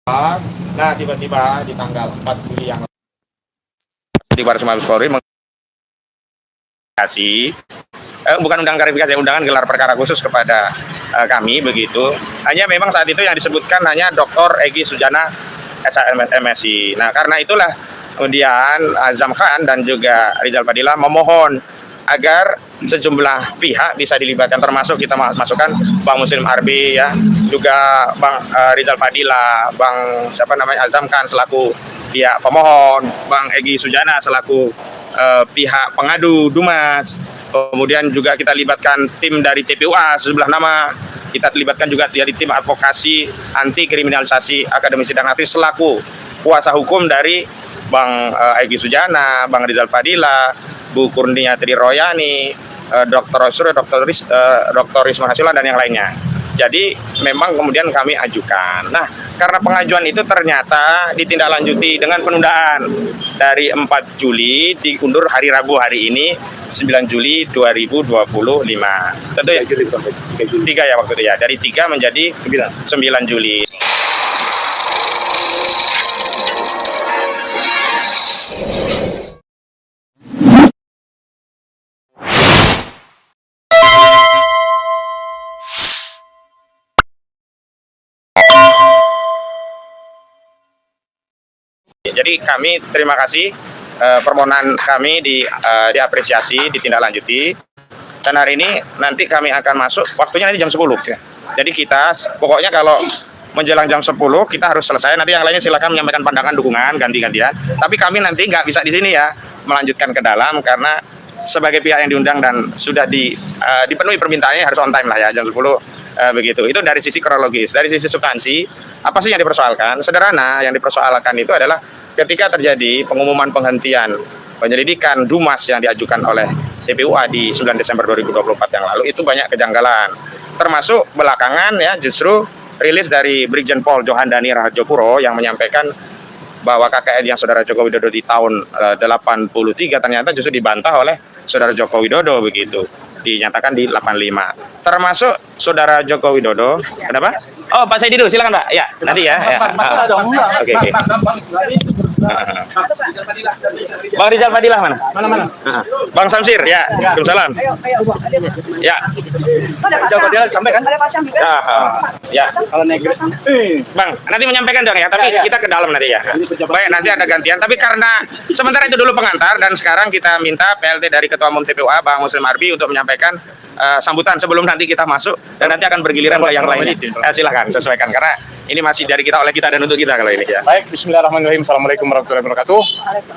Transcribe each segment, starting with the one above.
Nah, tiba-tiba di tanggal 4 Juli yang di Baris Mabes Polri mengklarifikasi, bukan undangan klarifikasi, undangan gelar perkara khusus kepada kami begitu. Hanya memang saat itu yang disebutkan hanya Dr. Egy Sujana SHMSI. Nah, karena itulah kemudian Azam Khan dan juga Rizal Fadila memohon agar sejumlah pihak bisa dilibatkan, termasuk kita masukkan Bang Muslim Arbi ya, juga Bang Rizal Fadila, Bang Azam Khan selaku pihak pemohon, Bang Egy Sujana selaku pihak pengadu Dumas, kemudian juga kita libatkan tim dari TPUA sejumlah nama, kita libatkan juga dari tim advokasi anti kriminalisasi akademisi dan aktivis selaku kuasa hukum dari Bang Egy Sujana, Bang Rizal Fadila, Bu Kurnia Tri Royani, Dr. Osro, Dr. Risma Hasilan dan yang lainnya. Jadi memang kemudian kami ajukan. Nah, karena pengajuan itu ternyata ditindaklanjuti dengan penundaan dari 4 Juli diundur hari Rabu hari ini 9 Juli 2025. Tentu ya 3 ya waktu itu ya. Dari 3 menjadi 9 Juli. Jadi kami terima kasih permohonan kami diapresiasi, ditindaklanjuti. Dan hari ini nanti kami akan masuk, waktunya nanti jam 10 ya. Jadi kita pokoknya kalau menjelang jam 10 kita harus selesai. Nanti yang lainnya silakan menyampaikan pandangan, dukungan, ganti-gantian. Tapi kami nanti nggak bisa di sini ya melanjutkan ke dalam karena sebagai pihak yang diundang dan sudah dipenuhi permintaannya harus on time lah ya, jam 10 begitu. Itu dari sisi kronologis. Dari sisi substansi, apa sih yang dipersoalkan? Sederhana, yang dipersoalkan itu adalah ketika terjadi pengumuman penghentian penyelidikan Dumas yang diajukan oleh TPUA di 9 Desember 2024 yang lalu, itu banyak kejanggalan. Termasuk belakangan ya justru rilis dari Brigjen Pol Johandani Rahajopuro yang menyampaikan bahwa KKN yang Saudara Joko Widodo di tahun 83 ternyata justru dibantah oleh Saudara Joko Widodo begitu. Dinyatakan di 85. Termasuk Saudara Joko Widodo. Kenapa? Oh, Pak Saidi dulu, silakan Pak. Ya, nanti ya. Oke. Bang Rizal Fadilah mana? Bang Samsir, ya. Waalaikumsalam. Ya. Rizal Fadilah sampaikan. Ya. Kalau negeri. Bang, nanti menyampaikan dong ya, tapi kita ke dalam nanti ya. Baik, nanti ada gantian. Tapi karena sementara itu dulu pengantar dan sekarang kita minta PLT dari Ketua Umum TPUA Bang Muslim Arbi untuk menyampaikan sambutan sebelum nanti kita masuk dan nanti akan bergiliran ke yang lainnya. Silakan sesuaikan karena ini masih dari kita, oleh kita dan untuk kita kalau ini ya. Baik, bismillahirrahmanirrahim. Assalamualaikum warahmatullahi wabarakatuh.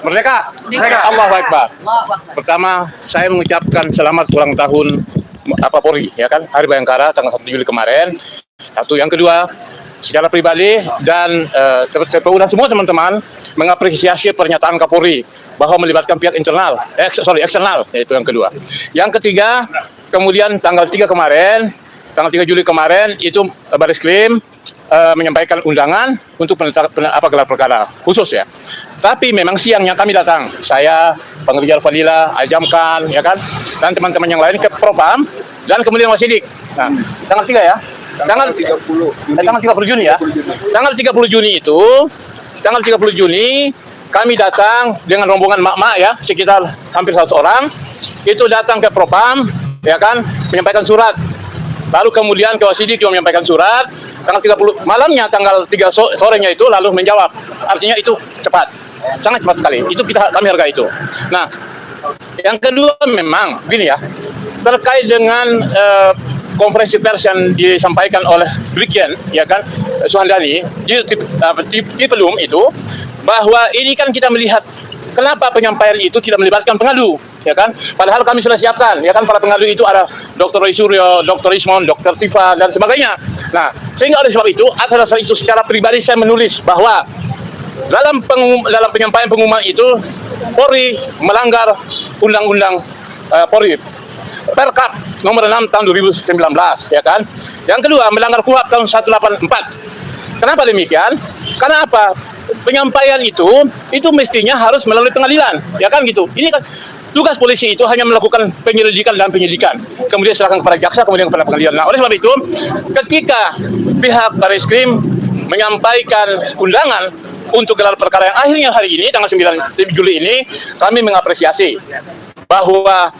Merdeka! Merdeka! Allahu Akbar. Pertama, saya mengucapkan selamat ulang tahun Polri, ya kan? Hari Bayangkara tanggal 1 Juli kemarin. Satu, yang kedua, secara pribadi dan TPU dan semua teman-teman mengapresiasi pernyataan Kapolri bahwa melibatkan pihak eksternal, yaitu yang kedua. Yang ketiga, kemudian tanggal 3 Juli kemarin itu Bariskrim menyampaikan undangan untuk gelar perkara khusus ya. Tapi memang siangnya kami datang, saya, Bang Rizal Fadila, Azam Khan, ya kan, dan teman-teman yang lain ke Propam dan kemudian Wasidik. Nah, tanggal 3 ya. Tanggal 30 Juni ya. Tanggal 30 Juni kami datang dengan rombongan mak-mak ya, sekitar hampir 100 orang. Itu datang ke Propam, ya kan, menyampaikan surat. Lalu kemudian ke Wasidik juga menyampaikan surat. Tanggal 30 malamnya, tanggal 3 sorenya itu lalu menjawab. Artinya itu cepat, sangat cepat sekali. Itu kami hargai itu. Nah, yang kedua memang gini ya, terkait dengan konferensi pers yang disampaikan oleh Brigjen, ya kan, Suhandani di Pelum itu, bahwa ini kan kita melihat kenapa penyampaian itu tidak melibatkan pengadu, ya kan? Padahal kami sudah siapkan, ya kan, para pengadu itu ada Dr. Roy Suryo, Dr. Ismon, Dr. Tifa dan sebagainya. Nah, sehingga oleh sebab itu, atas dasar itu secara pribadi saya menulis bahwa dalam penyampaian pengumuman itu Polri melanggar Undang-Undang Polri Perkap nomor 6 tahun 2019, ya kan? Yang kedua, melanggar KUHP tahun 184. Kenapa demikian? Karena apa? Penyampaian itu mestinya harus melalui pengadilan, ya kan gitu. Ini kan tugas polisi itu hanya melakukan penyelidikan dan penyidikan, kemudian serahkan kepada jaksa, kemudian kepada pengadilan. Nah, oleh sebab itu, ketika pihak Bariskrim menyampaikan undangan untuk gelar perkara yang akhirnya hari ini tanggal 9 Juli ini, kami mengapresiasi bahwa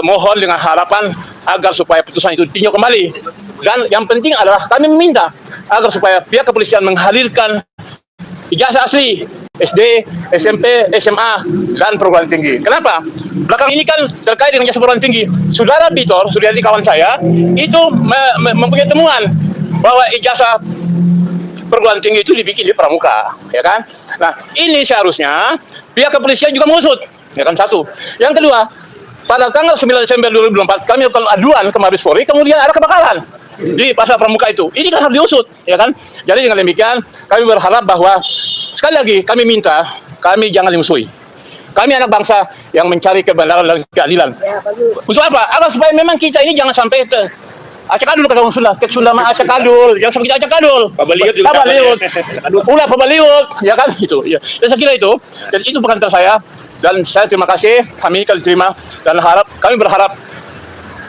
mohon dengan harapan agar supaya putusan itu ditinjau kembali. Dan yang penting adalah kami meminta agar supaya pihak kepolisian menghadirkan ijazah asli SD, SMP, SMA, dan perguruan tinggi. Kenapa? Belakang ini kan terkait dengan ijazah perguruan tinggi. Saudara Bitor, Suryadi kawan saya, itu mempunyai temuan bahwa ijazah perguruan tinggi itu dibikin di pramuka, ya kan? Nah, ini seharusnya pihak kepolisian juga mengusut, ya kan, satu. Yang kedua, pada tanggal 9 Desember 2024 kami melakukan aduan ke Mabes Polri, kemudian ada kebakaran di pasar pramuka itu. Ini kan harus diusut, ya kan? Jadi dengan demikian kami berharap bahwa sekali lagi kami minta, kami jangan dimusuhi. Kami anak bangsa yang mencari kebenaran dan keadilan. Untuk apa? Agar supaya memang kita ini jangan sampai ke acakadul, kata orang Sunda, ke Sunda mah acakadul, jangan sampai kita acakadul. Pabaliut juga. Pabaliut. Ulah pabaliut, ya kan? Itu. Ya. Dan saya kira itu. Jadi itu pengantar saya. Dan saya terima kasih, kami diterima dan kami berharap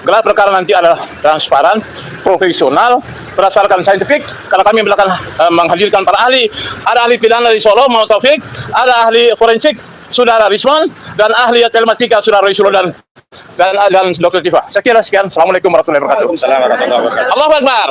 gelar perkara nanti adalah transparan, profesional, berdasarkan saintifik, karena kami menghadirkan para ahli. Ada ahli pidana dari Solo, Muhammad Taufik, ada ahli forensik, Saudara Rizwan, dan ahli telematika, Saudara Rizwan dan Dr. Tifa. Saya kira sekian. Assalamualaikum warahmatullahi wabarakatuh. Assalamualaikum warahmatullahi wabarakatuh. Allahu Akbar.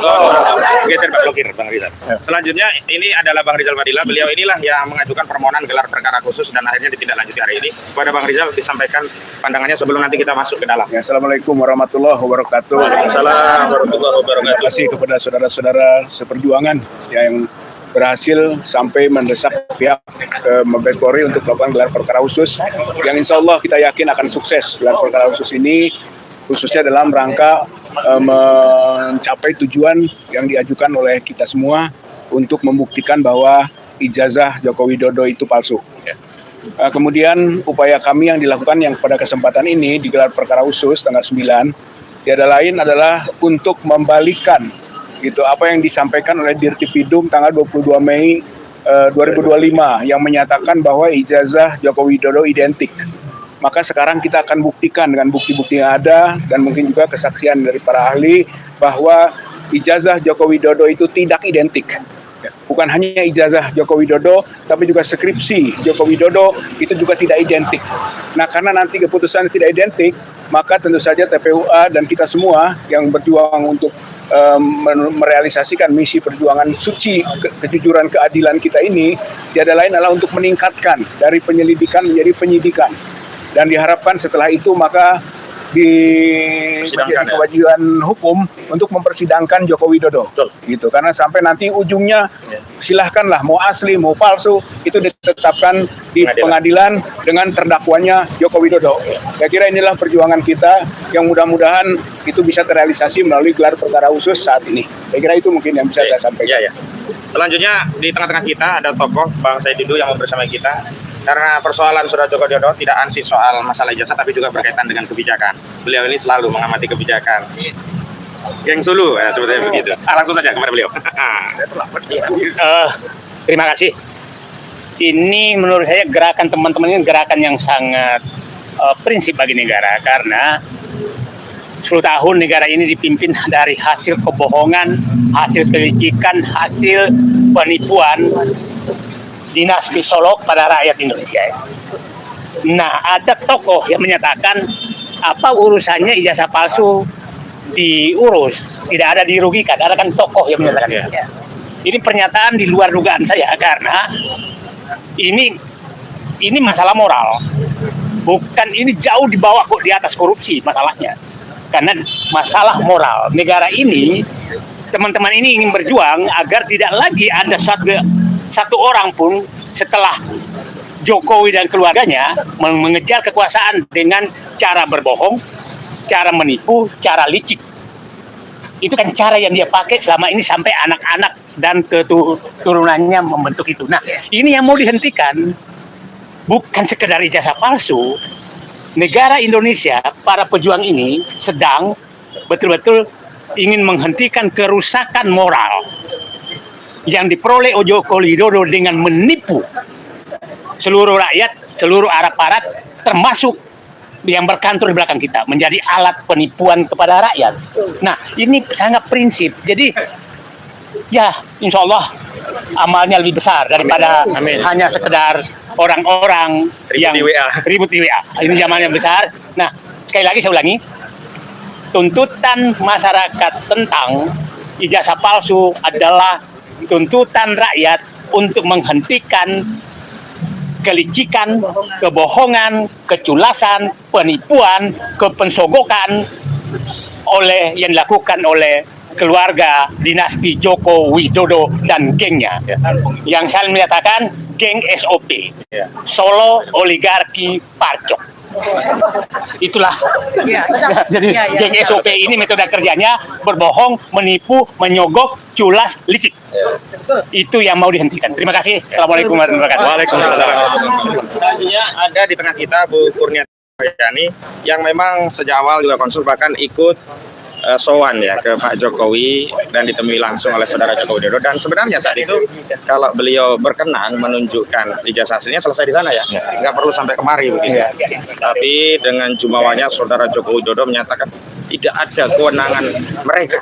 Geser Pak Blokir, Bang Rizal. Selanjutnya ini adalah Bang Rizal Fadila. Beliau inilah yang mengajukan permohonan gelar perkara khusus dan akhirnya ditindaklanjuti hari ini. Kepada Bang Rizal disampaikan pandangannya sebelum nanti kita masuk ke dalam. Ya, Assalamualaikum warahmatullahi wabarakatuh. Waalaikumsalam warahmatullahi wabarakatuh. Terima kasih kepada saudara-saudara seperjuangan yang berhasil sampai mendesak pihak Mabes Polri untuk melakukan gelar perkara khusus yang insya Allah kita yakin akan sukses. Gelar perkara khusus ini khususnya dalam rangka mencapai tujuan yang diajukan oleh kita semua untuk membuktikan bahwa ijazah Joko Widodo itu palsu. Kemudian upaya kami yang dilakukan yang pada kesempatan ini di gelar perkara khusus tanggal 9 tiada lain adalah untuk membalikan gitu apa yang disampaikan oleh Dirtipidum tanggal 22 Mei 2025 yang menyatakan bahwa ijazah Joko Widodo identik. Maka sekarang kita akan buktikan dengan bukti-bukti yang ada dan mungkin juga kesaksian dari para ahli bahwa ijazah Joko Widodo itu tidak identik. Bukan hanya ijazah Joko Widodo, tapi juga skripsi Joko Widodo itu juga tidak identik. Nah, karena nanti keputusan tidak identik, maka tentu saja TPUA dan kita semua yang berjuang untuk merealisasikan misi perjuangan suci kejujuran keadilan kita ini tiada lain adalah untuk meningkatkan dari penyelidikan menjadi penyidikan, dan diharapkan setelah itu maka menjadi kewajiban hukum untuk mempersidangkan Joko Widodo. Gitu, karena sampai nanti ujungnya silahkanlah mau asli mau palsu itu ditetapkan di pengadilan dengan terdakwanya Joko Widodo. Saya kira inilah perjuangan kita yang mudah-mudahan itu bisa terrealisasi melalui gelar perkara khusus saat ini. Saya kira itu mungkin yang bisa saya sampaikan. Ya. Selanjutnya di tengah-tengah kita ada tokoh Bang Said Didu yang mau bersama kita. Karena persoalan Saudara Joko Widodo tidak ansih soal masalah ijazah, tapi juga berkaitan dengan kebijakan. Beliau ini selalu mengamati kebijakan. Geng Sulu, ya, seperti begitu. Langsung saja kepada beliau. Terima kasih. Ini menurut saya gerakan teman-teman ini gerakan yang sangat prinsip bagi negara, karena 10 tahun negara ini dipimpin dari hasil kebohongan, hasil kelicikan, hasil penipuan dinasti Solok pada rakyat Indonesia. Nah, ada tokoh yang menyatakan apa urusannya ijazah palsu diurus, tidak ada dirugikan. Ada kan tokoh yang menyatakan ya. Ini pernyataan di luar dugaan saya, karena ini masalah moral. Bukan, ini jauh di bawah kok, di atas korupsi masalahnya. Karena masalah moral. Negara ini, teman-teman ini ingin berjuang agar tidak lagi ada satu orang pun setelah Jokowi dan keluarganya mengejar kekuasaan dengan cara berbohong, cara menipu, cara licik. Itu kan cara yang dia pakai selama ini sampai anak-anak dan keturunannya membentuk itu. Nah, ini yang mau dihentikan. Bukan sekedar ijazah palsu. Negara Indonesia, para pejuang ini sedang betul-betul ingin menghentikan kerusakan moral yang diperoleh Joko Widodo dengan menipu seluruh rakyat, seluruh aparat, termasuk yang berkantor di belakang kita, menjadi alat penipuan kepada rakyat. Nah, ini sangat prinsip. Jadi, ya, insya Allah amalnya lebih besar daripada Amin. hanya sekedar orang-orang yang Ribut di WA. ribut di WA. Ini zamannya besar. Nah, sekali lagi saya ulangi, tuntutan masyarakat tentang ijazah palsu adalah tuntutan rakyat untuk menghentikan kelicikan, kebohongan, keculasan, penipuan, kepensogokan yang dilakukan oleh keluarga dinasti Joko Widodo dan gengnya. Yang saya menyatakan geng SOP, Solo Oligarki Parcok. Itulah. Jadi geng SOP ini metode kerjanya berbohong, menipu, menyogok, culas, licik. Itu yang mau dihentikan. Terima kasih. Assalamualaikum warahmatullahi wabarakatuh. Waalaikumsalam. Selanjutnya ada di tengah kita Bu Kurnia Yani yang memang sejak awal juga konsul, bahkan ikut sowan ya ke Pak Jokowi dan ditemui langsung oleh saudara Joko Widodo. Dan sebenarnya saat itu kalau beliau berkenan menunjukkan ijazah aslinya selesai di sana ya, nggak perlu sampai kemari begitu. Tapi dengan jumawanya saudara Joko Widodo menyatakan tidak ada kewenangan mereka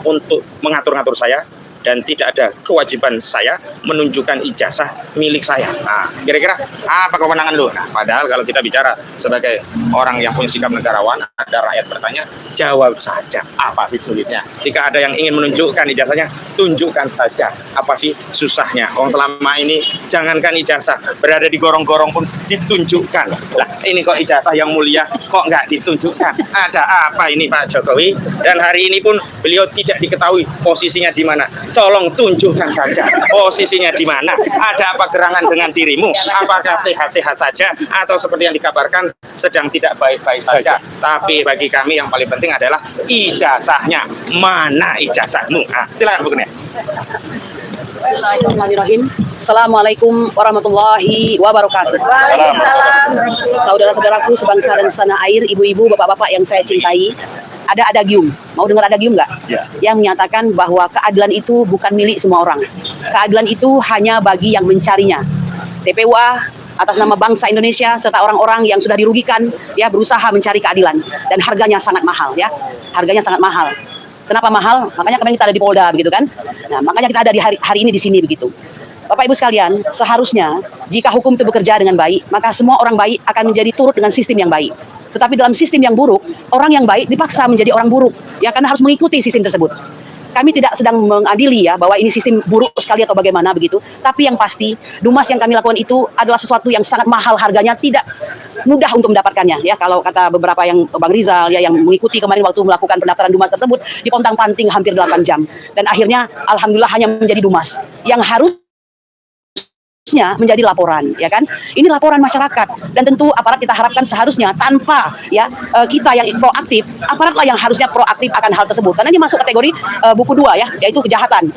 untuk mengatur-ngatur saya, dan tidak ada kewajiban saya menunjukkan ijazah milik saya. Nah, kira-kira apa kewenangan lu? Nah, padahal kalau kita bicara sebagai orang yang punya sikap negarawan, ada rakyat bertanya, jawab saja. Apa sih sulitnya? Jika ada yang ingin menunjukkan ijazahnya, tunjukkan saja. Apa sih susahnya? Selama ini jangankan ijazah, berada di gorong-gorong pun ditunjukkan. Lah, ini kok ijazah yang mulia kok nggak ditunjukkan? Ada apa ini Pak Jokowi? Dan hari ini pun beliau tidak diketahui posisinya di mana. Tolong tunjukkan saja posisinya di mana. Ada apa gerangan dengan dirimu? Apakah sehat-sehat saja atau seperti yang dikabarkan sedang tidak baik-baik saja? Tapi bagi kami yang paling penting adalah ijazahnya. Mana ijazahmu? Nah, silakan Bu Kurnia. Bismillahirrahmanirrahim. Assalamualaikum warahmatullahi wabarakatuh. Waalaikumsalam. Saudara-saudaraku sebangsa dan setanah air, ibu-ibu, bapak-bapak yang saya cintai, ada adagium. Mau dengar adagium nggak? Ya. Yang menyatakan bahwa keadilan itu bukan milik semua orang. Keadilan itu hanya bagi yang mencarinya. TPUA atas nama bangsa Indonesia serta orang-orang yang sudah dirugikan ya berusaha mencari keadilan, dan harganya sangat mahal ya. Harganya sangat mahal. Kenapa mahal? Makanya kemarin kita ada di Polda begitu kan. Nah, makanya kita ada di hari ini di sini begitu. Bapak Ibu sekalian, seharusnya jika hukum itu bekerja dengan baik, maka semua orang baik akan menjadi turut dengan sistem yang baik. Tetapi dalam sistem yang buruk, orang yang baik dipaksa menjadi orang buruk, ya, karena harus mengikuti sistem tersebut. Kami tidak sedang mengadili ya bahwa ini sistem buruk sekali atau bagaimana begitu. Tapi yang pasti, Dumas yang kami lakukan itu adalah sesuatu yang sangat mahal harganya, tidak mudah untuk mendapatkannya ya. Kalau kata beberapa yang Bang Rizal ya yang mengikuti kemarin waktu melakukan pendaftaran Dumas tersebut, dipontang-panting hampir 8 jam. Dan akhirnya alhamdulillah hanya menjadi Dumas yang harusnya menjadi laporan, ya kan? Ini laporan masyarakat, dan tentu aparat kita harapkan seharusnya tanpa ya kita yang proaktif, aparatlah yang harusnya proaktif akan hal tersebut, karena ini masuk kategori buku 2 ya, yaitu kejahatan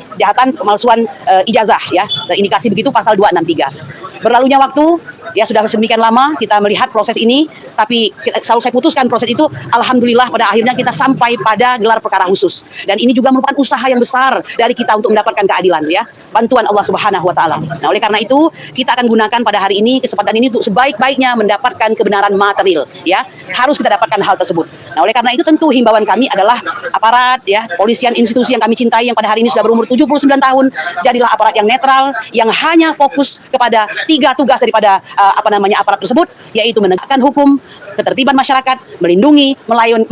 pemalsuan ijazah ya, dan indikasi begitu pasal 263. Berlalunya waktu ya sudah sedemikian lama kita melihat proses ini, tapi selalu saya putuskan proses itu, alhamdulillah pada akhirnya kita sampai pada gelar perkara khusus, dan ini juga merupakan usaha yang besar dari kita untuk mendapatkan keadilan ya, bantuan Allah Subhanahu wa taala. Nah, oleh karena itu kita akan gunakan pada hari ini kesempatan ini untuk sebaik-baiknya mendapatkan kebenaran material ya, harus kita dapatkan hal tersebut. Nah, oleh karena itu tentu himbauan kami adalah aparat ya, polisian, institusi yang kami cintai yang pada hari ini sudah berumur 79 tahun, jadilah aparat yang netral, yang hanya fokus kepada 3 tugas daripada aparat tersebut, yaitu menegakkan hukum, ketertiban masyarakat, melindungi,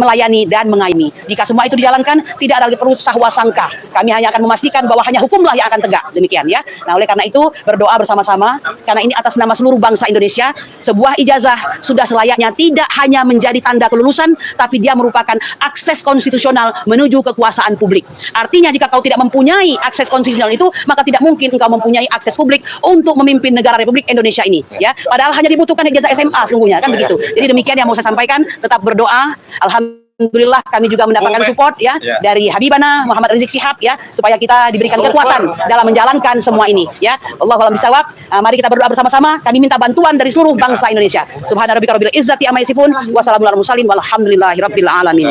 melayani, dan mengayomi. Jika semua itu dijalankan, tidak ada lagi perlu sahwasangka. Kami hanya akan memastikan bahwa hanya hukumlah yang akan tegak. Demikian ya. Nah, oleh karena itu berdoa bersama-sama, karena ini atas nama seluruh bangsa Indonesia, sebuah ijazah sudah selayaknya tidak hanya menjadi tanda kelulusan, tapi dia merupakan akses konstitusional menuju kekuasaan publik. Artinya jika kau tidak mempunyai akses konstitusional itu, maka tidak mungkin engkau mempunyai akses publik untuk memimpin negara Republik Indonesia ini ya. Padahal hanya dibutuhkan ijazah SMA sungguhnya kan begitu. Jadi demikian yang mau saya sampaikan, tetap berdoa. Alhamdulillah kami juga mendapatkan support ya dari Habibana Muhammad Rizik Syihab ya, supaya kita diberikan kekuatan dalam menjalankan semua ini ya. Allahu a'lam bishawab. Mari kita berdoa bersama-sama. Kami minta bantuan dari seluruh bangsa Indonesia. Subhanarabbika rabbil izzati amma yasifun wa salamun alal mursalin walhamdulillahirabbil alamin.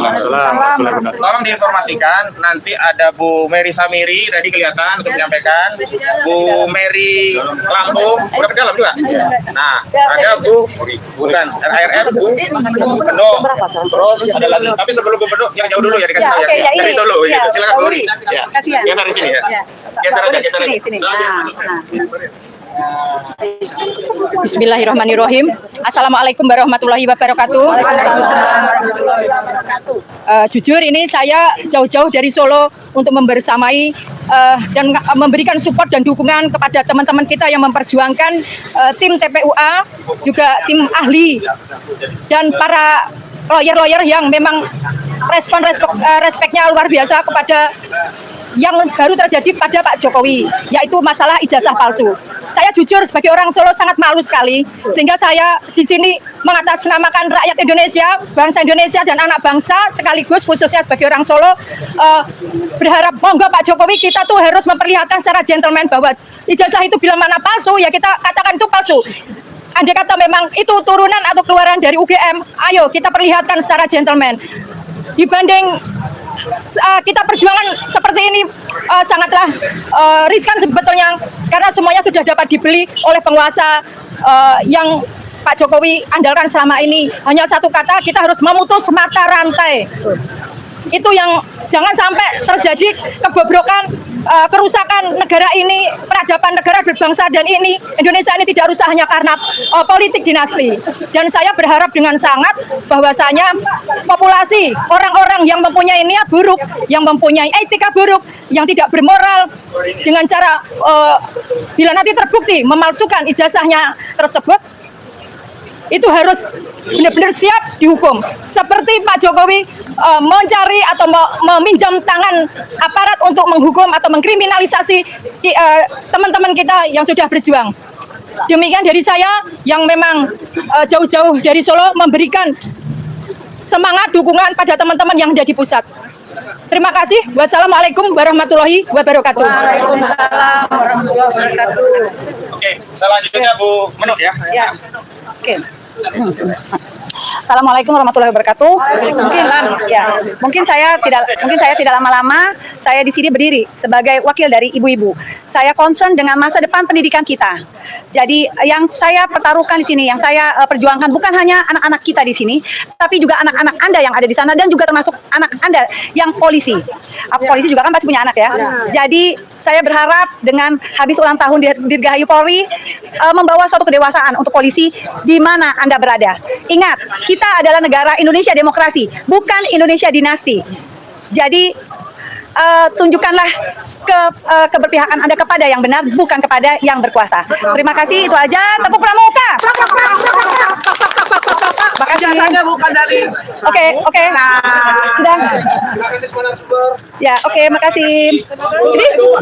Tolong diinformasikan, nanti ada Bu Mary Samiri tadi kelihatan untuk menyampaikan, Bu Mary Lampung udah ke dalam juga. Nah, ada Bu bukan RRF Bu Pendo, terus ada lagi Tapi sebelum gubernur yang jauh dulu ya dikasih Ya, tahu oke, ya, dari ini. Solo Ya, gitu. Silakan Pak Bu Uri. Uri. Ya. Kasihan. Geser di sini ya. Ya. Geser Pak aja, Uri, geser aja. sini. Soalnya Nah, masuk. nah. Bismillahirrahmanirrahim. Assalamualaikum warahmatullahi wabarakatuh. Jujur ini saya jauh-jauh dari Solo untuk membersamai dan memberikan support dan dukungan kepada teman-teman kita yang memperjuangkan tim TPUA, juga tim ahli dan para lawyer-lawyer yang memang respeknya luar biasa kepada yang baru terjadi pada Pak Jokowi, yaitu masalah ijazah palsu. Saya jujur sebagai orang Solo sangat malu sekali, sehingga saya di sini mengatasnamakan rakyat Indonesia, bangsa Indonesia dan anak bangsa sekaligus khususnya sebagai orang Solo berharap monggo Pak Jokowi, kita tuh harus memperlihatkan secara gentleman bahwa ijazah itu bila mana palsu ya kita katakan itu palsu. Andai kata memang itu turunan atau keluaran dari UGM, ayo kita perlihatkan secara gentleman. Dibanding kita perjuangan seperti ini sangatlah riskan sebetulnya, karena semuanya sudah dapat dibeli oleh penguasa yang Pak Jokowi andalkan selama ini. Hanya satu kata, kita harus memutus mata rantai. Itu yang jangan sampai terjadi kebobrokan, kerusakan negara ini, peradaban negara berbangsa, dan ini Indonesia ini tidak rusak hanya karena politik dinasti. Dan saya berharap dengan sangat bahwasanya populasi orang-orang yang mempunyai niat buruk, yang mempunyai etika buruk, yang tidak bermoral dengan cara bila nanti terbukti memalsukan ijazahnya tersebut, itu harus benar-benar siap dihukum. Seperti Pak Jokowi mencari atau meminjam tangan aparat untuk menghukum atau mengkriminalisasi teman-teman kita yang sudah berjuang. Demikian dari saya yang memang jauh-jauh dari Solo memberikan semangat dukungan pada teman-teman yang ada di pusat. Terima kasih. Wassalamualaikum warahmatullahi wabarakatuh. Waalaikumsalam warahmatullahi wabarakatuh. Oke, selanjutnya Bu Menut ya. Ya. Oke. Assalamualaikum warahmatullahi wabarakatuh. Mungkin saya tidak lama-lama. Saya di sini berdiri sebagai wakil dari ibu-ibu. Saya concern dengan masa depan pendidikan kita. Jadi yang saya pertaruhkan di sini, yang saya perjuangkan bukan hanya anak-anak kita di sini, tapi juga anak-anak Anda yang ada di sana, dan juga termasuk anak Anda yang polisi. Polisi juga kan pasti punya anak ya. Jadi saya berharap dengan habis ulang tahun Dirgahayu Polri membawa suatu kedewasaan untuk polisi di mana Anda berada. Ingat, kita adalah negara Indonesia demokrasi, bukan Indonesia dinasti. Jadi tunjukkanlah keberpihakan Anda kepada yang benar, bukan kepada yang berkuasa. Terima kasih, itu aja. Tepuk pramuka. Makasih. Oke. Sudah. Ya, oke, makasih. Jadi, yuk.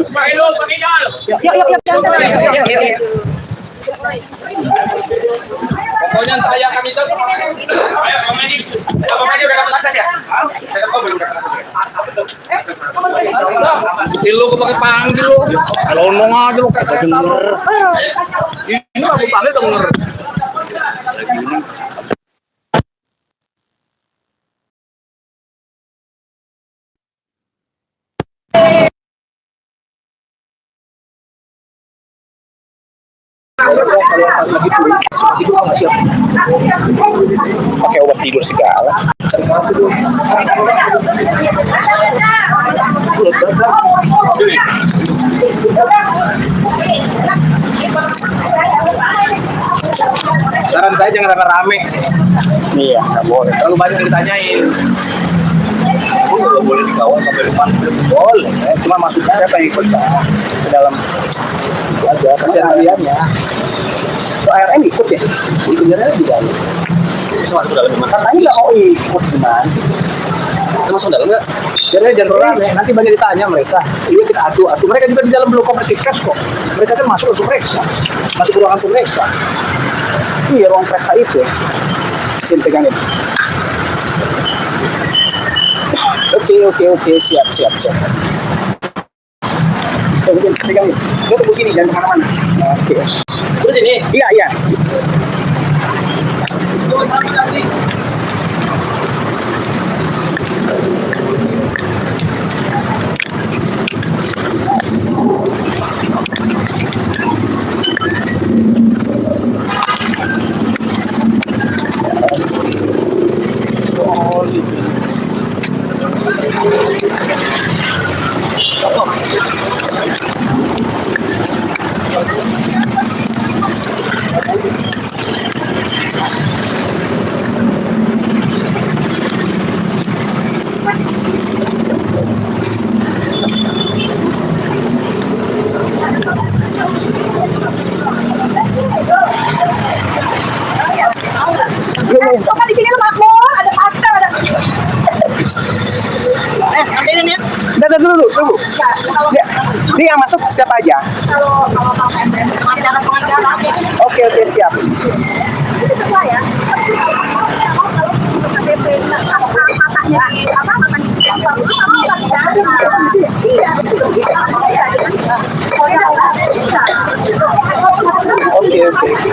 Pokoknya entah ya kami itu. Ayo, Bang Medi udah dapat akses ya? Belum dapat akses. Lu kok pakai panggil lu. Kalau ngomong aja lu kagak denger. Ini aku panggil denger. Pakai obat tidur segala. Saran saya jangan rame-rame. Iya, nggak boleh. Terlalu banyak yang ditanyain. Nggak boleh dikawal sampai depan. Boleh, cuma maksudnya saya pengen ikut ke dalam aja, kasihan kaliannya. So, ARM ikut ya? Ikutnya di dalam. Masuk dalam gimana? Katanya nggak mau ikut, gimana sih? Masuk dalam nggak? Jadi jangan rame, nanti banyak ditanya mereka. Iya kita adu. Mereka juga di dalam belum konversi pers kok. Mereka kan masuk untuk periksa, masuk ke ruangan pemeriksa. Iya, ruang periksa itu. Sini pegangin. Oke, siap. Pegangin. Lo tunggu sini, jangan kemana-mana. Oke. Terus ini? Iya. Siapa aja? Oke, siap. Oke.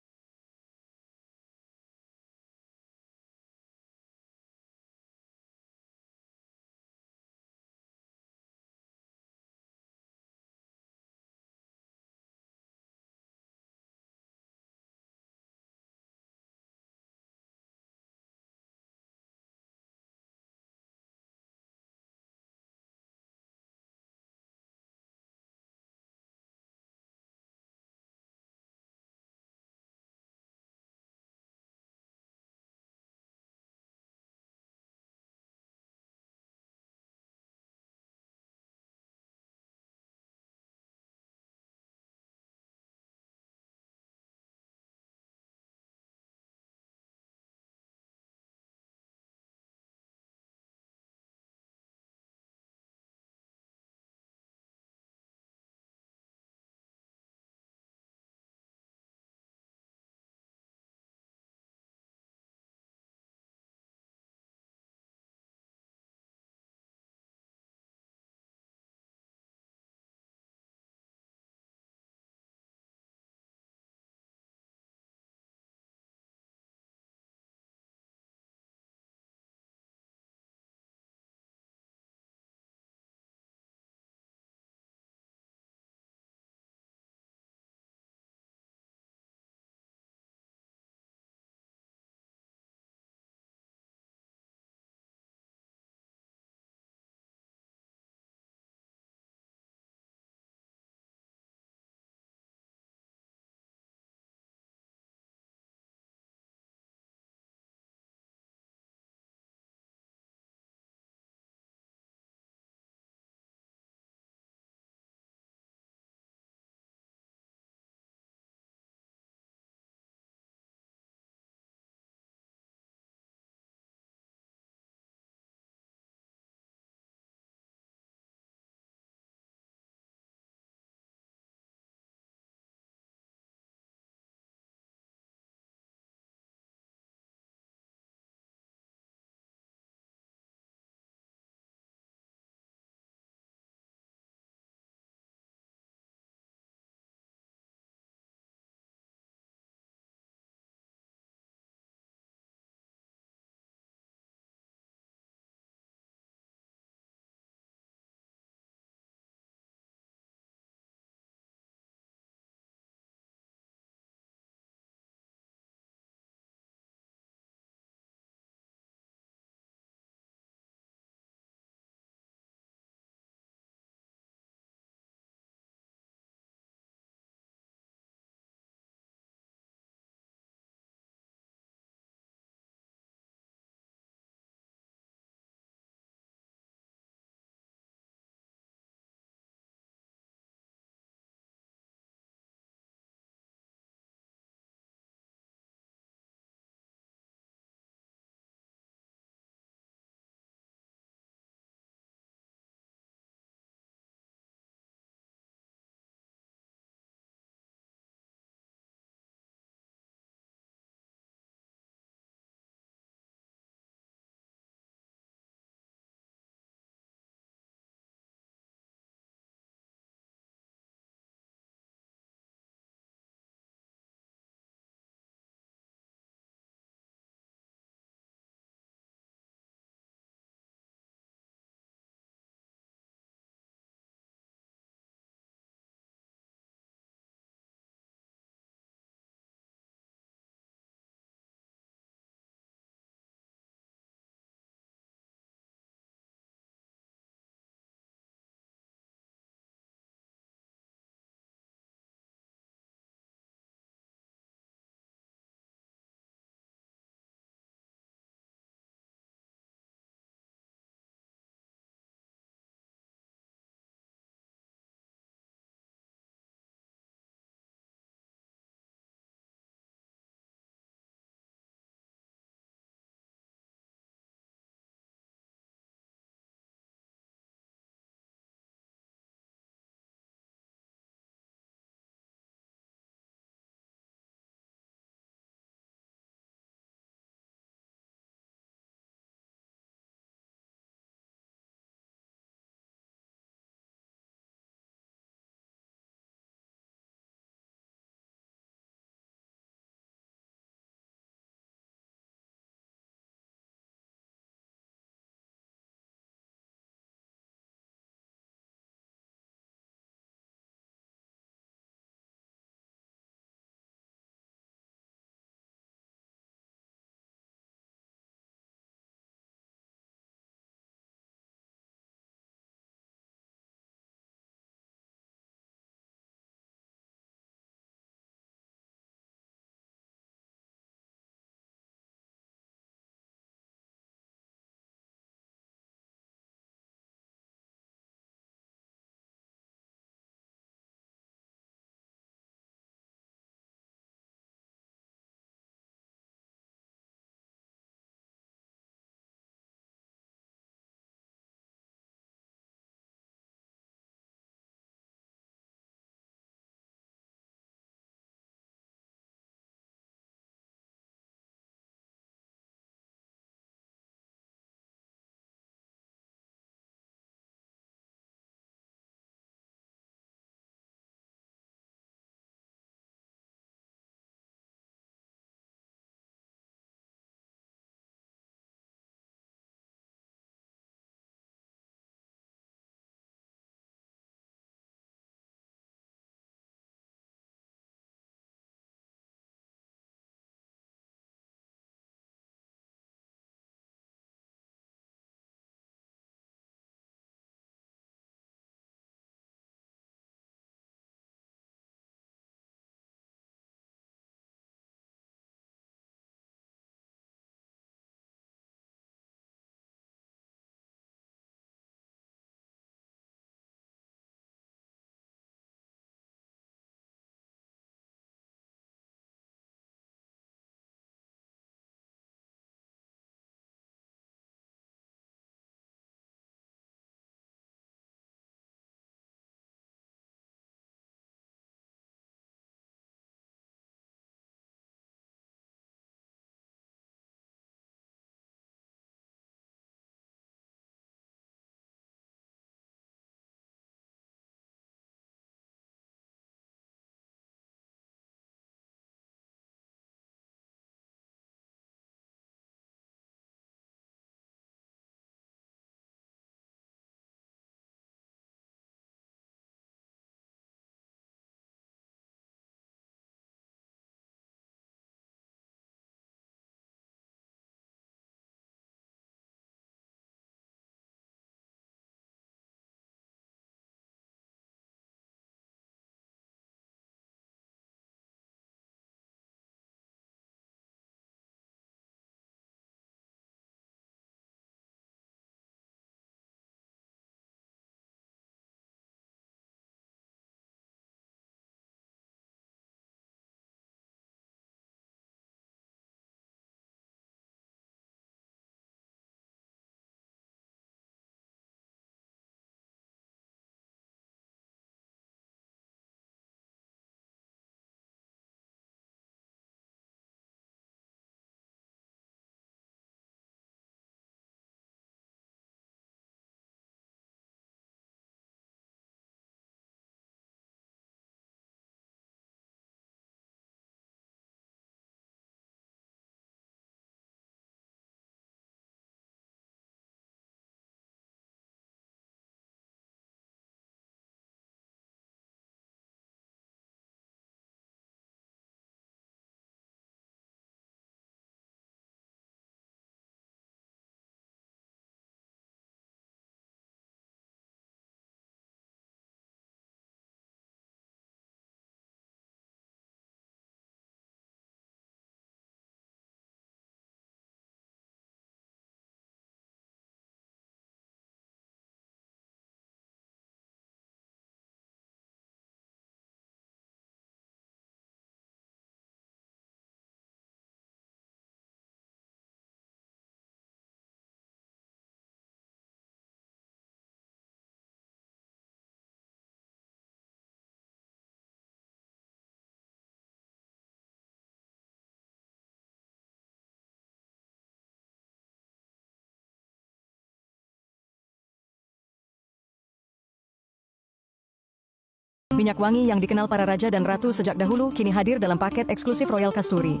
Minyak wangi yang dikenal para raja dan ratu sejak dahulu kini hadir dalam paket eksklusif Royal Kasturi.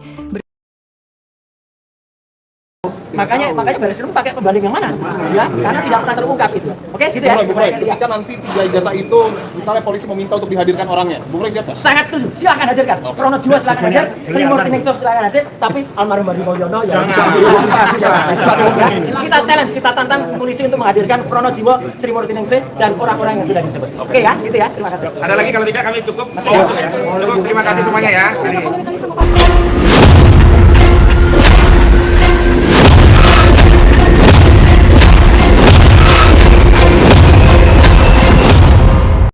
Makanya Baris Krim pakai pembanding yang mana? Ya, karena tidak pernah terungkap itu. Oke, gitu ya. Bung Rey, ketika nanti 3 ijazah itu, misalnya polisi meminta untuk dihadirkan orangnya, Bung Rey siap nggak? Sangat setuju. Silakan hadirkan. Frono Jiwa silakan hadir. Sri Murti Ningsih silakan hadir. Tapi almarhum Budi Mulyono ya. Kita challenge, kita tantang polisi untuk menghadirkan Frono Jiwa, Sri Murti Ningsih dan orang-orang yang sudah disebut. Oke ya, gitu ya. Terima kasih. Ada lagi kalau tidak kami cukup. Cukup. Terima kasih semuanya ya.